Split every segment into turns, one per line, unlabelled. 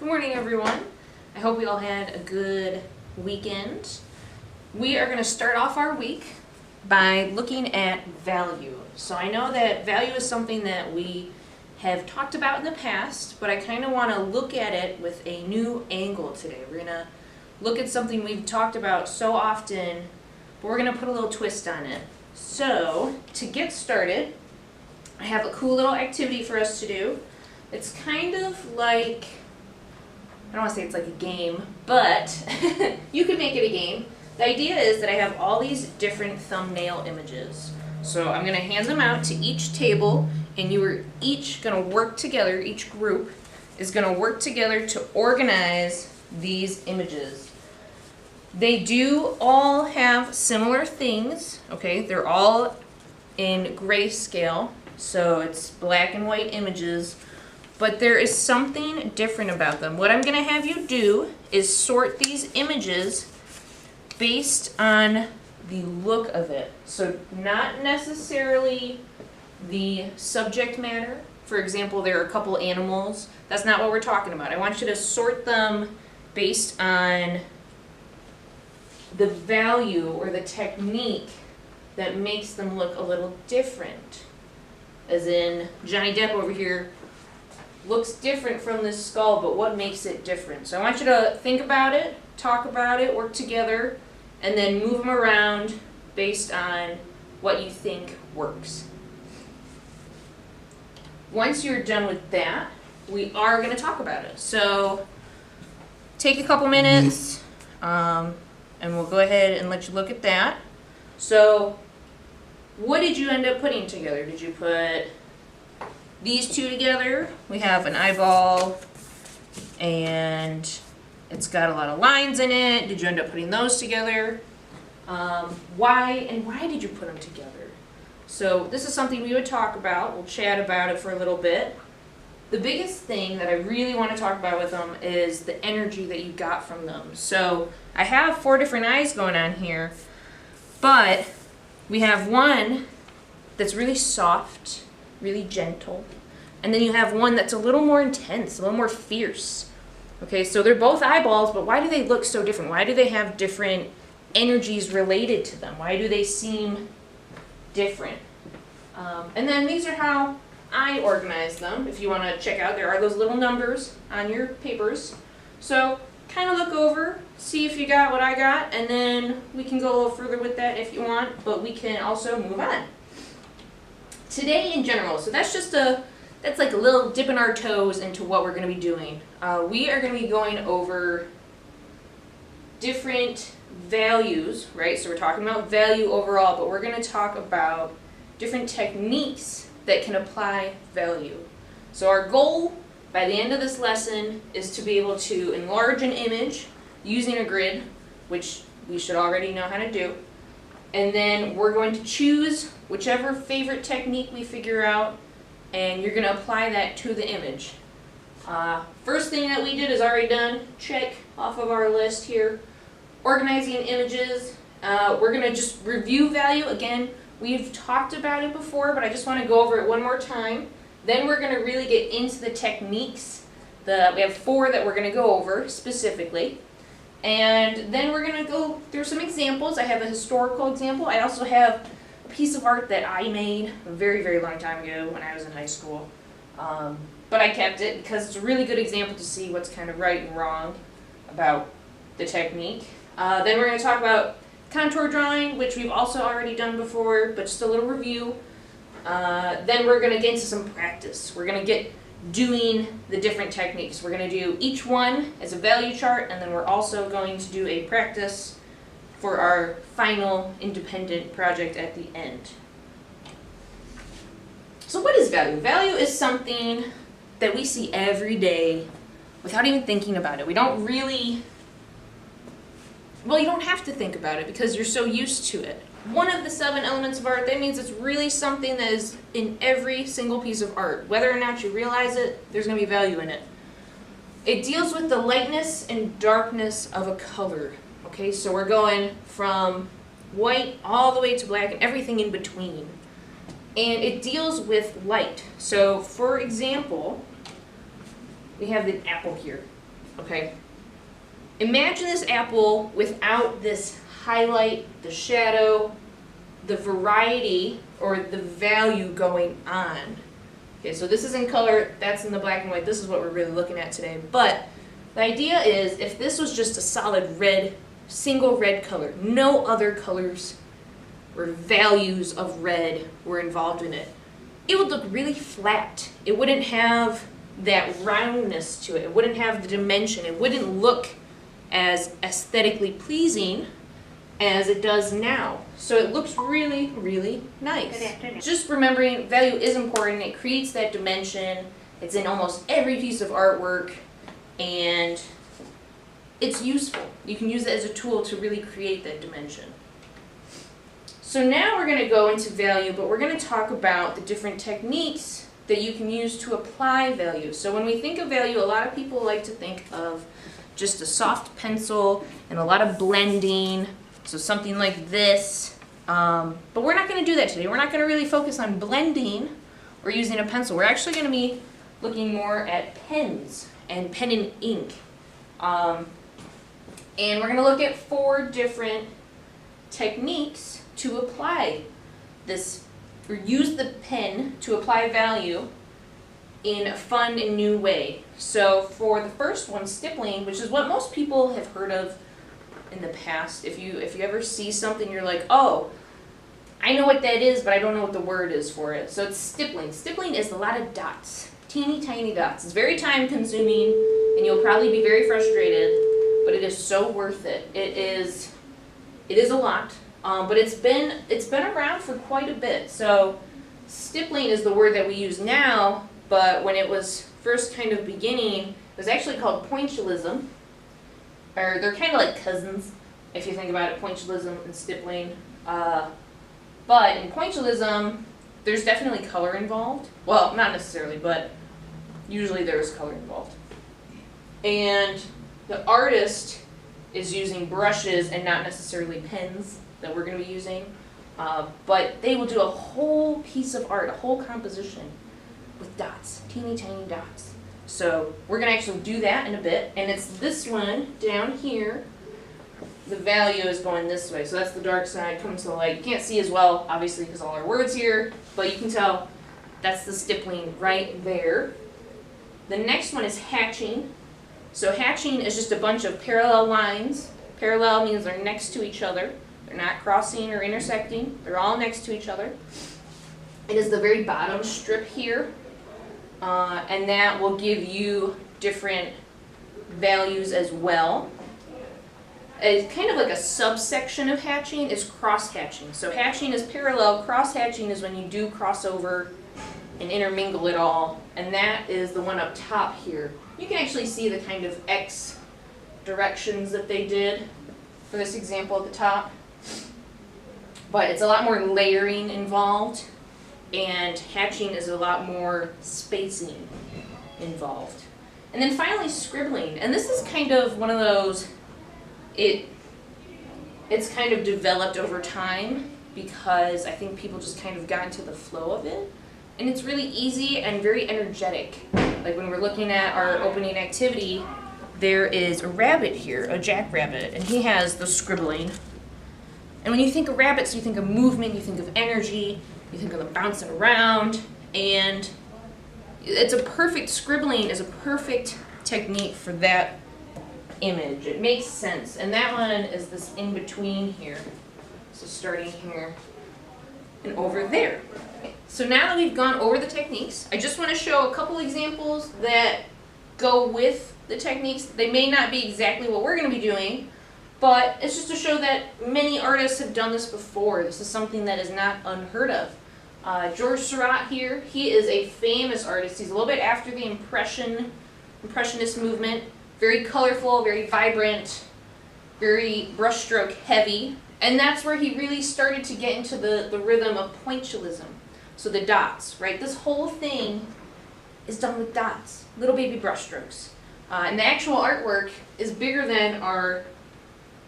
Good morning, everyone. I hope we all had a good weekend. We are going to start off our week by looking at value. So I know that value is something that we have talked about in the past, but I kind of want to look at it with a new angle today. We're going to look at something we've talked about so often, but we're going to put a little twist on it. So to get started, I have a cool little activity for us to do. It's kind of like, I don't want to say it's like a game, but you could make it a game. The idea is that I have all these different thumbnail images. So I'm going to hand them out to each table, and you are each going to work together, each group is going to work together to organize these images. They do all have similar things, okay? They're all in grayscale, so it's black and white images. But there is something different about them. What I'm going to have you do is sort these images based on the look of it. So not necessarily the subject matter. For example, there are a couple animals. That's not what we're talking about. I want you to sort them based on the value or the technique that makes them look a little different. As in, Johnny Depp over here looks different from this skull, but what makes it different? So I want you to think about it, talk about it, work together, and then move them around based on what you think works. Once you're done with that, we are going to talk about it. So take a couple minutes, and we'll go ahead and let you look at that. So what did you end up putting together? Did you put these two together? We have an eyeball, and it's got a lot of lines in it. Did you end up putting those together? Why did you put them together? So this is something we would talk about. We'll chat about it for a little bit. The biggest thing that I really want to talk about with them is the energy that you got from them. So I have 4 different eyes going on here, but we have one that's really soft, really gentle, and then you have one that's a little more intense, a little more fierce. Okay, so they're both eyeballs, but why do they look so different? Why do they have different energies related to them? Why do they seem different? And then these are how I organize them. If you want to check out, there are those little numbers on your papers. So kind of look over, see if you got what I got, and then we can go a little further with that if you want, but we can also move on. Today in general, so that's like a little dipping our toes into what we're going to be doing. We are going to be going over different values, right? So we're talking about value overall, but we're going to talk about different techniques that can apply value. So our goal by the end of this lesson is to be able to enlarge an image using a grid, which we should already know how to do. And then we're going to choose whichever favorite technique we figure out, and you're going to apply that to the image. First thing that we did is already done. Check off of our list here. Organizing images. We're going to just review value. Again, we've talked about it before, but I just want to go over it one more time. Then we're going to really get into the techniques. We have 4 that we're going to go over specifically. And then we're going to go through some examples. I have a historical example. I also have a piece of art that I made a very, very long time ago when I was in high school. But I kept it because it's a really good example to see what's kind of right and wrong about the technique. Then we're going to talk about contour drawing, which we've also already done before, but just a little review. Then we're going to get into some practice. We're going to get doing the different techniques. We're going to do each one as a value chart, and then we're also going to do a practice for our final independent project at the end. So what is value? Value is something that we see every day without even thinking about it. We don't really, well, you don't have to think about it because you're so used to it. One of the 7 elements of art, that means it's really something that is in every single piece of art. Whether or not you realize it, there's going to be value in it. It deals with the lightness and darkness of a color. Okay, so we're going from white all the way to black and everything in between. And it deals with light. So, for example, we have the apple here. okay? Imagine this apple without this highlight, the shadow, the variety, or the value going on. Okay, so this is in color, that's in the black and white. This is what we're really looking at today. But the idea is, if this was just a solid red, single red color, no other colors or values of red were involved in it, it would look really flat. It wouldn't have that roundness to it. It wouldn't have the dimension. It wouldn't look as aesthetically pleasing as it does now. So it looks really, really nice. Just remembering value is important. It creates that dimension. It's in almost every piece of artwork, and it's useful. You can use it as a tool to really create that dimension. So now we're going to go into value, but we're going to talk about the different techniques that you can use to apply value. So when we think of value, a lot of people like to think of just a soft pencil and a lot of blending, so something like this. But we're not going to do that today. We're not going to really focus on blending or using a pencil. We're actually going to be looking more at pens and pen and ink. And we're going to look at 4 different techniques to apply this, or use the pen to apply value in a fun and new way. So for the first one, stippling, which is what most people have heard of in the past. If you ever see something, you're like, oh, I know what that is, but I don't know what the word is for it. So it's stippling. Stippling is a lot of dots, teeny tiny dots. It's very time consuming, and you'll probably be very frustrated, but it is so worth it. It is a lot. But it's been around for quite a bit. So stippling is the word that we use now, but when it was first kind of beginning, it was actually called pointillism. Or they're kind of like cousins, if you think about it, pointillism and stippling. But in pointillism, there's definitely color involved. Well, not necessarily, but usually there's color involved. And the artist is using brushes and not necessarily pens that we're going to be using, but they will do a whole piece of art, a whole composition with dots, teeny tiny dots. So we're going to actually do that in a bit, and it's this one down here. The value is going this way, so that's the dark side coming to the light. You can't see as well, obviously, because all our words here, but you can tell that's the stippling right there. The next one is hatching. So hatching is just a bunch of parallel lines. Parallel means they're next to each other. They're not crossing or intersecting. They're all next to each other. It is the very bottom strip here, and that will give you different values as well. It's kind of like a subsection of hatching is cross-hatching. So hatching is parallel. Cross-hatching is when you do cross over and intermingle it all, and that is the one up top here. You can actually see the kind of X directions that they did for this example at the top. But it's a lot more layering involved, and hatching is a lot more spacing involved. And then finally scribbling, and this is kind of one of those, it's kind of developed over time because I think people just kind of got into the flow of it, and it's really easy and very energetic. Like when we're looking at our opening activity, there is a rabbit here, a jackrabbit, and he has the scribbling. And when you think of rabbits, you think of movement, you think of energy, you think of them bouncing around, and it's a perfect, scribbling is a perfect technique for that image. It makes sense. And that one is this in between here. So starting here and over there. Okay. So now that we've gone over the techniques, I just want to show a couple examples that go with the techniques. They may not be exactly what we're going to be doing, but it's just to show that many artists have done this before. This is something that is not unheard of. George Seurat here, he is a famous artist. He's a little bit after the Impressionist movement. Very colorful, very vibrant, very brushstroke heavy. And that's where he really started to get into the rhythm of pointillism. So the dots, right? This whole thing is done with dots, little baby brushstrokes. And the actual artwork is bigger than our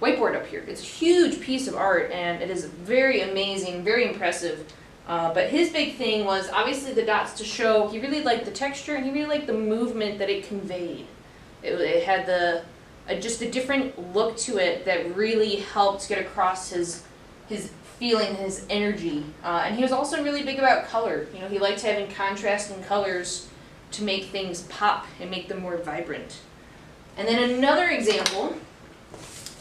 whiteboard up here. It's a huge piece of art, and it is very amazing, very impressive. But his big thing was obviously the dots to show he really liked the texture, and he really liked the movement that it conveyed. It had just a different look to it that really helped get across his feeling, his energy. And he was also really big about color. You know, he liked having contrasting colors to make things pop and make them more vibrant. And then another example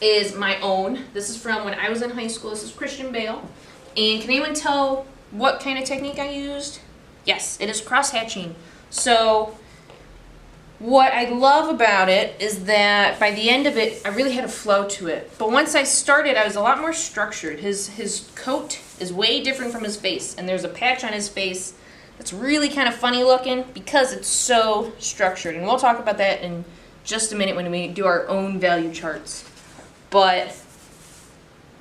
is my own. This is from when I was in high school. This is Christian Bale. And can anyone tell what kind of technique I used? Yes, it is cross-hatching. So what I love about it is that by the end of it, I really had a flow to it. But once I started, I was a lot more structured. His coat is way different from his face, and there's a patch on his face that's really kind of funny looking because it's so structured. And we'll talk about that in just a minute when we do our own value charts. But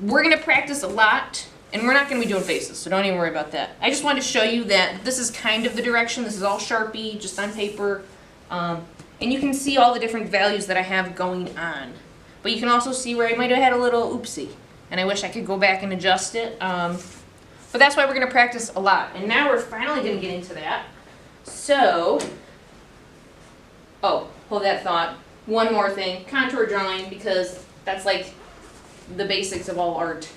we're going to practice a lot, and we're not going to be doing faces, so don't even worry about that. I just wanted to show you that this is kind of the direction. This is all Sharpie, just on paper. And you can see all the different values that I have going on. But you can also see where I might have had a little oopsie, and I wish I could go back and adjust it. But that's why we're going to practice a lot. And now we're finally going to get into that. So, oh, hold that thought. One more thing, contour drawing, because that's like the basics of all art.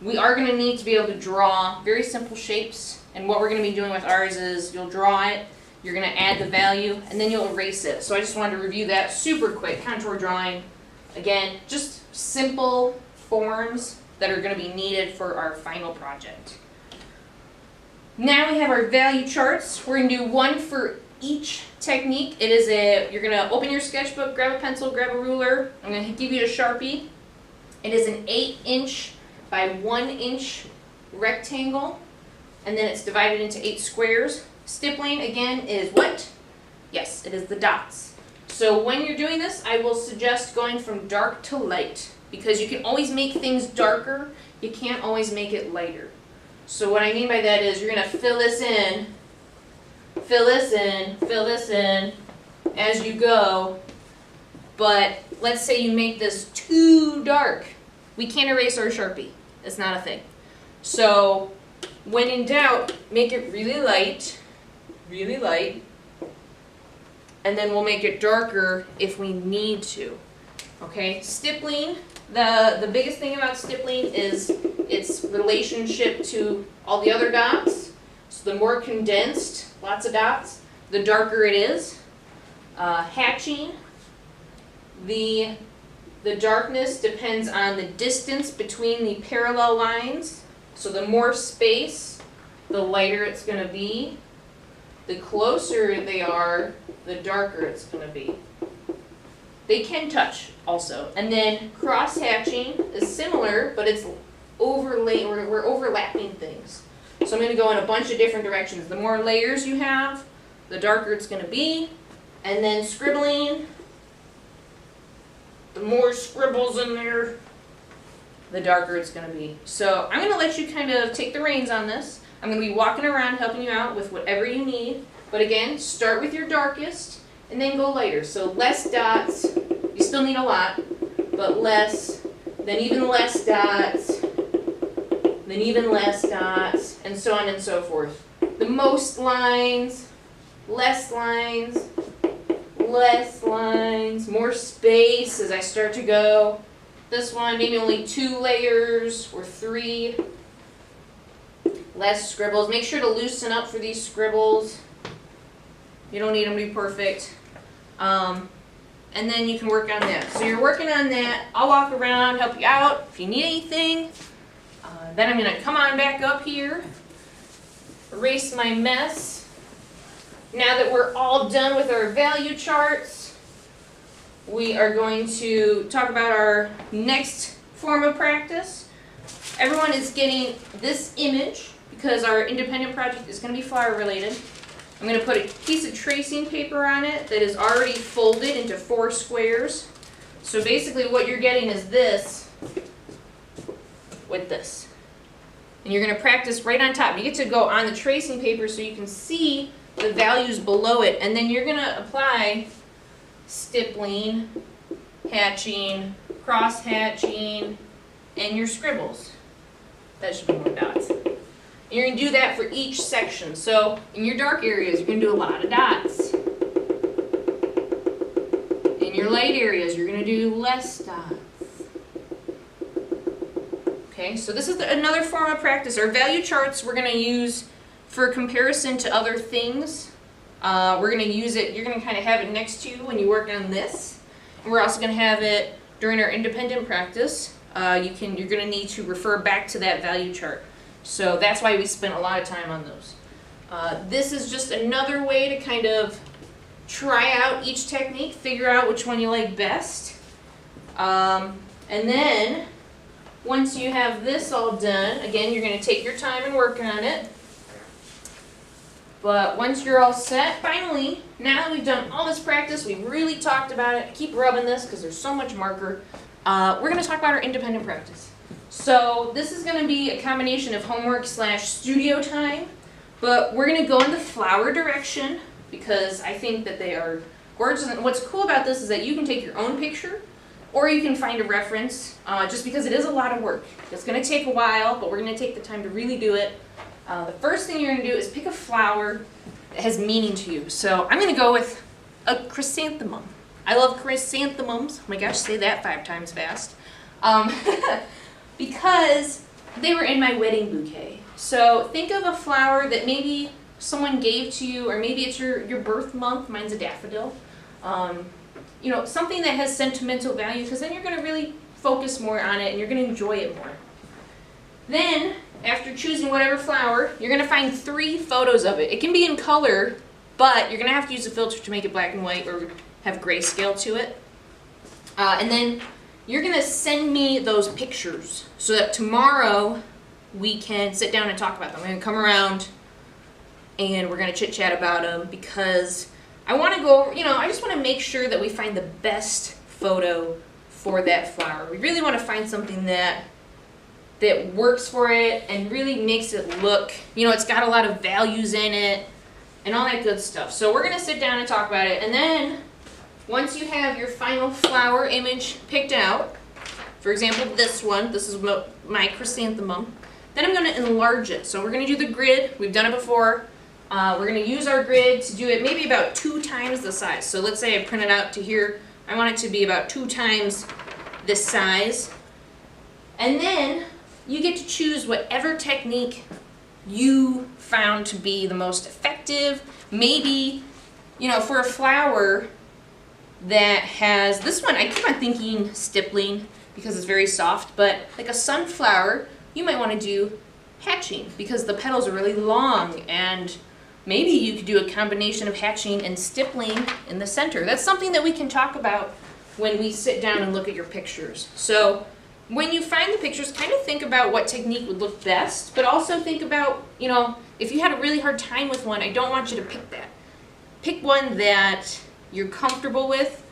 We are going to need to be able to draw very simple shapes, and what we're going to be doing with ours is you'll draw it, you're going to add the value, and then you'll erase it. So I just wanted to review that super quick. Contour drawing, again, just simple forms that are going to be needed for our final project. Now we have our value charts. We're going to do one for each technique. It is you're going to open your sketchbook, grab a pencil, grab a ruler. I'm going to give you a Sharpie. It is an 8-inch by 1-inch rectangle, and then it's divided into 8 squares. Stippling, again, is what? Yes, it is the dots. So when you're doing this, I will suggest going from dark to light, because you can always make things darker, you can't always make it lighter. So what I mean by that is you're going to fill this in, fill this in, fill this in as you go, but let's say you make this too dark. We can't erase our Sharpie. It's not a thing. So when in doubt, make it really light, and then we'll make it darker if we need to. Okay, stippling, the biggest thing about stippling is its relationship to all the other dots. So the more condensed, lots of dots, the darker it is. Hatching, the darkness depends on the distance between the parallel lines. So the more space, the lighter it's going to be. The closer they are, the darker it's going to be. They can touch also. And then cross-hatching is similar, but it's overlay, we're overlapping things. So I'm going to go in a bunch of different directions. The more layers you have, the darker it's going to be. And then scribbling, the more scribbles in there, the darker it's going to be. So I'm going to let you kind of take the reins on this. I'm going to be walking around helping you out with whatever you need. But again, start with your darkest and then go lighter. So less dots, you still need a lot, but less, then even less dots, then even less dots, and so on and so forth. The most lines, less lines, less lines, more space as I start to go. This one, maybe only 2 layers or 3. Less scribbles. Make sure to loosen up for these scribbles. You don't need them to be perfect. And then you can work on that. So you're working on that. I'll walk around, help you out if you need anything. Then I'm going to come on back up here, erase my mess. Now that we're all done with our value charts, we are going to talk about our next form of practice. Everyone is getting this image because our independent project is going to be flower related. I'm going to put a piece of tracing paper on it that is already folded into 4 squares. So basically what you're getting is this with this. And you're going to practice right on top. You get to go on the tracing paper so you can see the values below it. And then you're going to apply stippling, hatching, cross-hatching, and your scribbles. That should be more dots. And you're going to do that for each section. So in your dark areas, you're going to do a lot of dots. In your light areas, you're going to do less dots. Okay, so this is another form of practice. Our value charts we're going to use for comparison to other things. We're going to use it, you're going to kind of have it next to you when you work on this. And we're also going to have it during our independent practice. You're going to need to refer back to that value chart. So that's why we spent a lot of time on those. This is just another way to kind of try out each technique, figure out which one you like best. And then, once you have this all done, again, you're going to take your time and work on it. But once you're all set, finally, now that we've done all this practice, we've really talked about it. I keep rubbing this because there's so much marker. We're going to talk about our independent practice. So this is going to be a combination of homework / studio time. But we're going to go in the flower direction because I think that they are gorgeous. And what's cool about this is that you can take your own picture or you can find a reference just because it is a lot of work. It's going to take a while, but we're going to take the time to really do it. The first thing you're going to do is pick a flower that has meaning to you. So I'm going to go with a chrysanthemum. I love chrysanthemums. Oh my gosh, say that 5 times fast. Because they were in my wedding bouquet. So think of a flower that maybe someone gave to you, or maybe it's your birth month. Mine's a daffodil. You know, something that has sentimental value, because then you're going to really focus more on it and you're going to enjoy it more. Then, after choosing whatever flower, you're going to find 3 photos of it. It can be in color, but you're going to have to use a filter to make it black and white or have grayscale to it. And then you're going to send me those pictures so that tomorrow we can sit down and talk about them. I'm going to come around and we're going to chit-chat about them because I want to go, you know, I just want to make sure that we find the best photo for that flower. We really want to find something that works for it and really makes it look, you know, it's got a lot of values in it and all that good stuff. So we're going to sit down and talk about it, and then once you have your final flower image picked out, for example this one, this is my chrysanthemum, then I'm going to enlarge it. So we're going to do the grid. We've done it before. We're going to use our grid to do it maybe about 2 times the size. So let's say I print it out to here. I want it to be about 2 times this size. And then you get to choose whatever technique you found to be the most effective. Maybe, you know, for a flower that has, this one I keep on thinking stippling because it's very soft, but like a sunflower, you might want to do hatching because the petals are really long, and maybe you could do a combination of hatching and stippling in the center. That's something that we can talk about when we sit down and look at your pictures. So when you find the pictures, kind of think about what technique would look best, but also think about, you know, if you had a really hard time with one, I don't want you to pick that. Pick one that you're comfortable with,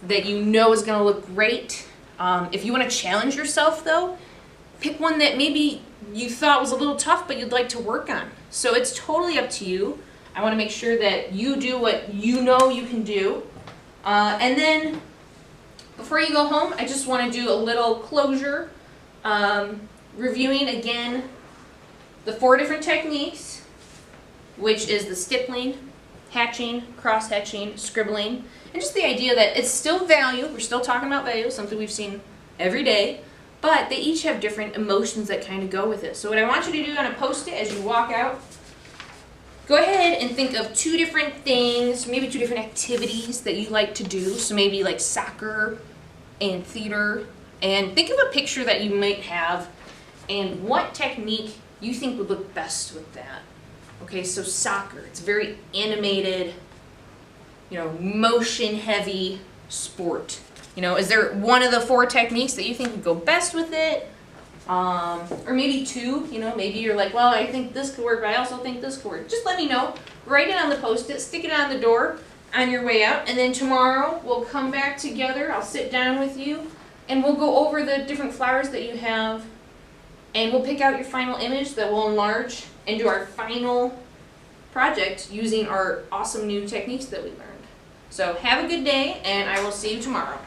that you know is going to look great. If you want to challenge yourself, though, pick one that maybe you thought was a little tough, but you'd like to work on. So it's totally up to you. I want to make sure that you do what you know you can do. And then before you go home, I just want to do a little closure, reviewing again the 4 different techniques, which is the stippling, hatching, cross-hatching, scribbling, and just the idea that it's still value. We're still talking about value, something we've seen every day, but they each have different emotions that kind of go with it. So what I want you to do on a Post-it as you walk out, go ahead and think of 2 different things, maybe 2 different activities that you like to do. So maybe like soccer and theater, and think of a picture that you might have and what technique you think would look best with that. Okay, so soccer, it's very animated, you know, motion heavy sport. You know, is there one of the 4 techniques that you think would go best with it? Or maybe 2, you know, maybe you're like, well, I think this could work, but I also think this could work. Just let me know. Write it on the Post-it, stick it on the door on your way out, and then tomorrow we'll come back together. I'll sit down with you, and we'll go over the different flowers that you have, and we'll pick out your final image that we'll enlarge and do our final project using our awesome new techniques that we learned. So have a good day, and I will see you tomorrow.